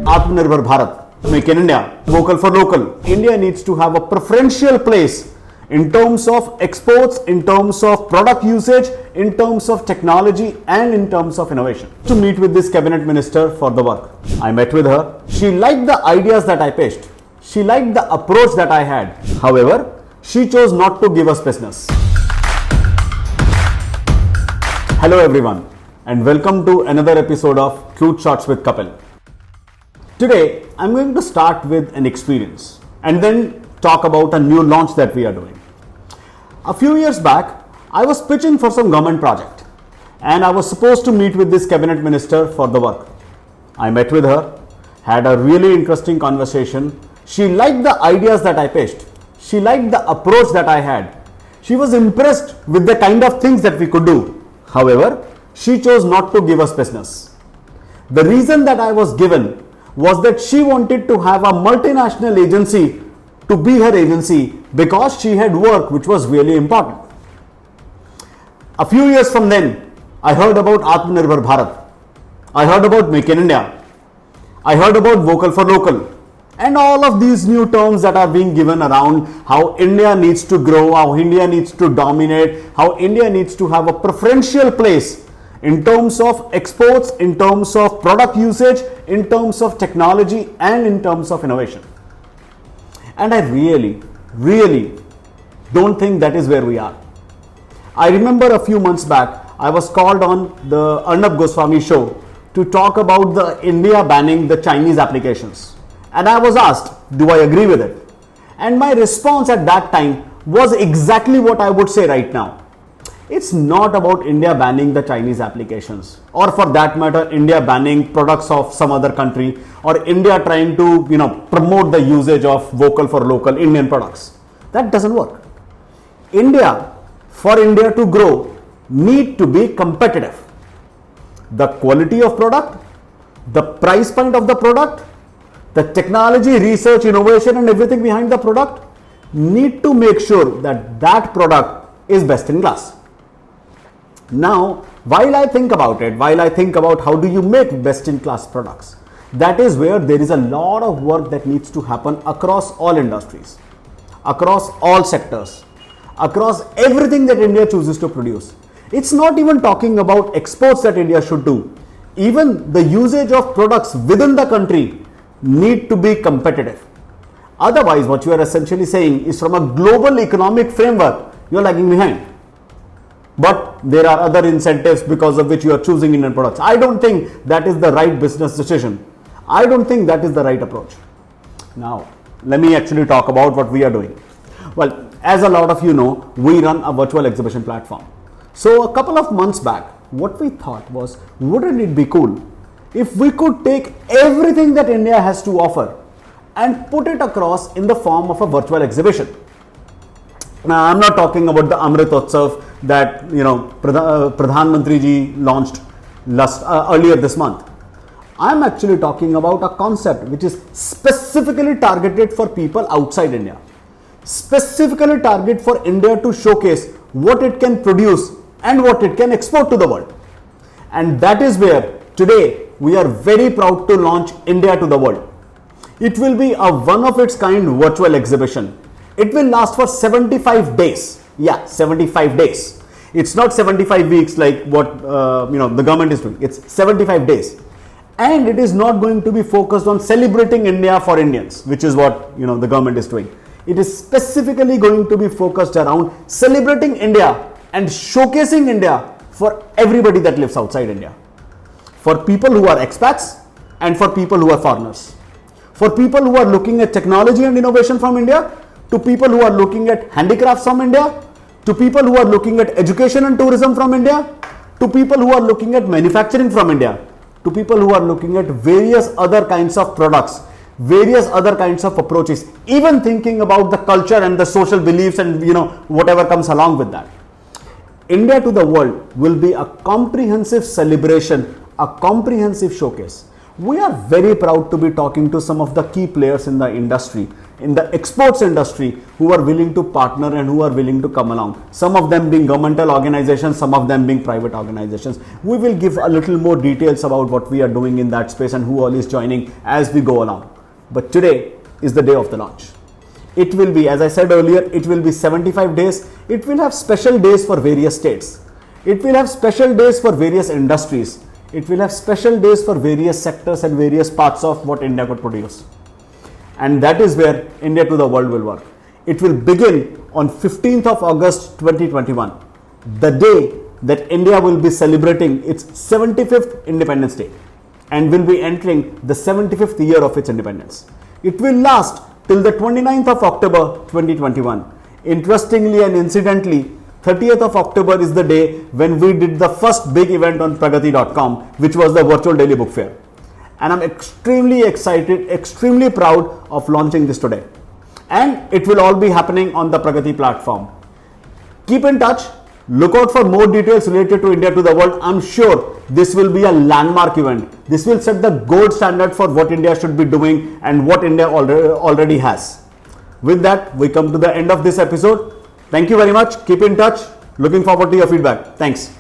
Atmanirbhar Bharat, Make in India, Vocal for Local. India needs to have a preferential place in terms of exports, in terms of product usage, in terms of technology and in terms of innovation. To meet with this cabinet minister for the work. I met with her. She liked the ideas that I pitched. She liked the approach that I had. However, she chose not to give us business. Hello everyone and welcome to another episode of Truth Shots with Kapil. Today, I'm going to start with an experience and then talk about a new launch that we are doing. A few years back, I was pitching for some government project and I was supposed to meet with this cabinet minister for the work. I met with her, had a really interesting conversation. She liked the ideas that I pitched. She liked the approach that I had. She was impressed with the kind of things that we could do. However, she chose not to give us business. The reason that I was given was that she wanted to have a multinational agency to be her agency because she had work which was really important. A few years from then, I heard about Atmanirbhar Bharat. I heard about Make in India. I heard about Vocal for Local. And all of these new terms that are being given around how India needs to grow, how India needs to dominate, how India needs to have a preferential place in terms of exports, in terms of product usage, in terms of technology and in terms of innovation. And I really don't think that is where we are. I remember a few months back, I was called on the Arnab Goswami show to talk about the India banning the Chinese applications. And I was asked, do I agree with it? And my response at that time was exactly what I would say right now. It's not about India banning the Chinese applications, or for that matter, India banning products of some other country, or India trying to, promote the usage of Vocal for Local Indian products. That doesn't work. For India to grow, need to be competitive. The quality of product, the price point of the product, the technology, research, innovation and everything behind the product need to make sure that that product is best in class. Now, while I think about how do you make best in class products, that is where there is a lot of work that needs to happen across all industries, across all sectors, across everything that India chooses to produce. It's not even talking about exports that India should do. Even the usage of products within the country need to be competitive. Otherwise, what you are essentially saying is from a global economic framework, you are lagging behind. But there are other incentives because of which you are choosing Indian products. I don't think that is the right business decision. I don't think that is the right approach. Now, let me actually talk about what we are doing. Well, as a lot of you know, we run a virtual exhibition platform. So a couple of months back, what we thought was, wouldn't it be cool if we could take everything that India has to offer and put it across in the form of a virtual exhibition? Now, I'm not talking about the Amrit Utsav that Pradhan Mantri ji launched earlier this month. I'm actually talking about a concept which is specifically targeted for people outside India, specifically targeted for India to showcase what it can produce and what it can export to the world. And that is where today we are very proud to launch India to the world. It will be a one of its kind virtual exhibition. It will last for 75 days. Yeah, 75 days. It's not 75 weeks like what the government is doing. It's 75 days. And it is not going to be focused on celebrating India for Indians, which is what the government is doing. It is specifically going to be focused around celebrating India and showcasing India for everybody that lives outside India. For people who are expats and for people who are foreigners. For people who are looking at technology and innovation from India, to people who are looking at handicrafts from India, to people who are looking at education and tourism from India, to people who are looking at manufacturing from India, to people who are looking at various other kinds of products, various other kinds of approaches, even thinking about the culture and the social beliefs and whatever comes along with that. India to the world will be a comprehensive celebration, a comprehensive showcase. We are very proud to be talking to some of the key players in the industry in the exports industry who are willing to partner and who are willing to come along. Some of them being governmental organizations, some of them being private organizations. We will give a little more details about what we are doing in that space and who all is joining as we go along. But today is the day of the launch. It will be, as I said earlier, it will be 75 days. It will have special days for various states. It will have special days for various industries. It will have special days for various sectors and various parts of what India could produce. And that is where India to the world will work. It will begin on 15th of August 2021, the day that India will be celebrating its 75th Independence Day and will be entering the 75th year of its independence. It will last till the 29th of October 2021. Interestingly and incidentally, 30th of October is the day when we did the first big event on Pragati.com, which was the virtual daily book fair. And I'm extremely excited, extremely proud of launching this today. And it will all be happening on the Pragati platform. Keep in touch. Look out for more details related to India to the world. I'm sure this will be a landmark event. This will set the gold standard for what India should be doing and what India already has. With that, we come to the end of this episode. Thank you very much. Keep in touch. Looking forward to your feedback. Thanks.